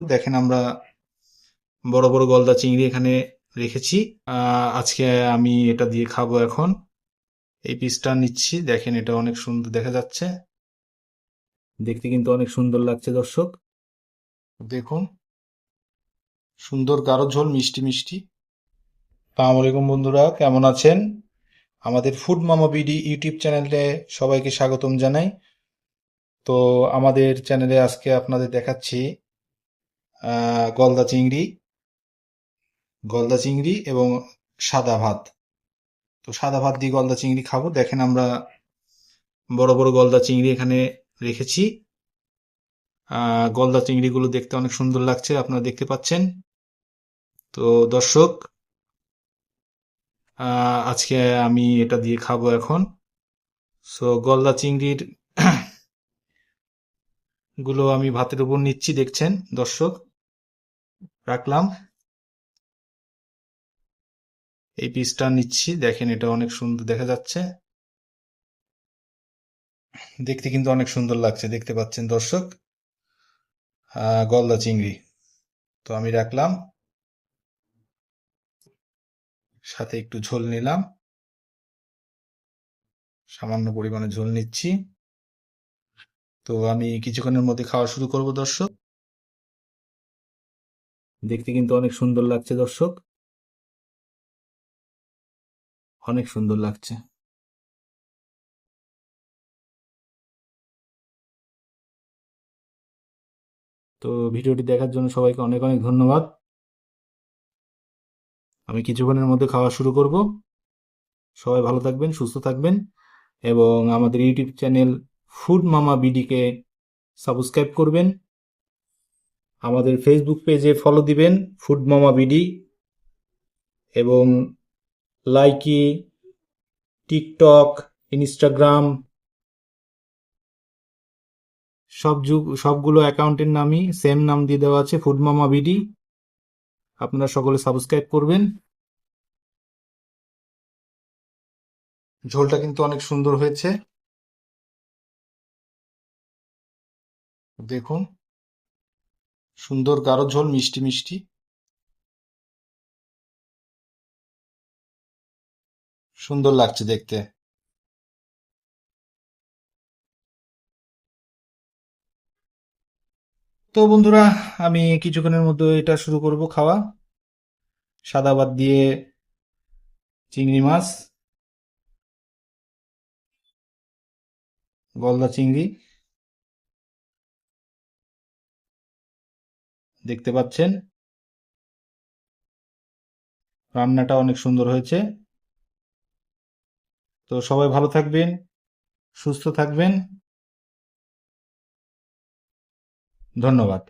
দেখেন আমরা বড় বড় গলদা চিংড়ি এখানে রেখেছি। আজকে আমি এটা দিয়ে খাবো এখন। এই পিসটা নিচ্ছি, দেখেন এটা অনেক সুন্দর দেখা যাচ্ছে, দেখতে কিন্তু অনেক সুন্দর লাগছে দর্শক। দেখুন, সুন্দর গাঢ় ঝোল, মিষ্টি মিষ্টি। আসসালামু আলাইকুম বন্ধুরা, কেমন আছেন? আমাদের ফুড মামা বিডি ইউটিউব চ্যানেলে সবাইকে স্বাগতম জানাই। তো আমাদের চ্যানেলে আজকে আপনাদের দেখাচ্ছি গলদা চিংড়ি, এবং সাদা ভাত। তো সাদা ভাত দিয়ে গলদা চিংড়ি খাবো। দেখেন আমরা বড় বড় গলদা চিংড়ি এখানে রেখেছি। গলদা চিংড়িগুলো দেখতে অনেক সুন্দর লাগছে, আপনারা দেখতে পাচ্ছেন। তো দর্শক, আজকে আমি এটা দিয়ে খাবো এখন। সো গলদা চিংড়ির গুলো আমি ভাতের উপর নিচ্ছি, দেখছেন দর্শক। রাখলাম, এই পিসটা নিচ্ছি, দেখেন এটা অনেক সুন্দর দেখা যাচ্ছে, দেখতে কিন্তু অনেক সুন্দর লাগছে, দেখতে পাচ্ছেন দর্শক। গলদা চিংড়ি তো আমি রাখলাম, সাথে একটু ঝোল নিলাম, সামান্য পরিমাণে ঝোল নিচ্ছি। তো আমি কিছুক্ষণের মধ্যে খাওয়া শুরু করব দর্শক। দেখতে কিন্তু অনেক সুন্দর লাগছে দর্শক, অনেক সুন্দর লাগছে। তো ভিডিওটি দেখার জন্য সবাইকে অনেক অনেক ধন্যবাদ। আমি কিছুক্ষণের মধ্যে খাওয়া শুরু করব। সবাই ভালো থাকবেন, সুস্থ থাকবেন, এবং আমাদের ইউটিউব চ্যানেল ফুড মামা বিডিকে সাবস্ক্রাইব করবেন। আমাদের ফেসবুক পেজে ফলো দিবেন, ফুড মামা বিডি, এবং লাইকি, টিকটক, ইনস্টাগ্রাম, সবগুলো অ্যাকাউন্টের নামই সেম নাম দিয়ে দেওয়া আছে, ফুড মামা বিডি। আপনারা সকলে সাবস্ক্রাইব করবেন। ঝোলটা কিন্তু অনেক সুন্দর হয়েছে, দেখুন, সুন্দর গাঢ় ঝোল, মিষ্টি মিষ্টি, সুন্দর লাগছে দেখতে। তো বন্ধুরা, আমি কিছুক্ষণের মধ্যে এটা শুরু করব খাওয়া। সাদা ভাত দিয়ে চিংড়ি মাছ, গলদা চিংড়ি, দেখতে পাচ্ছেন রান্নাটা অনেক সুন্দর হয়েছে। তো সবাই ভালো থাকবেন, সুস্থ থাকবেন, ধন্যবাদ।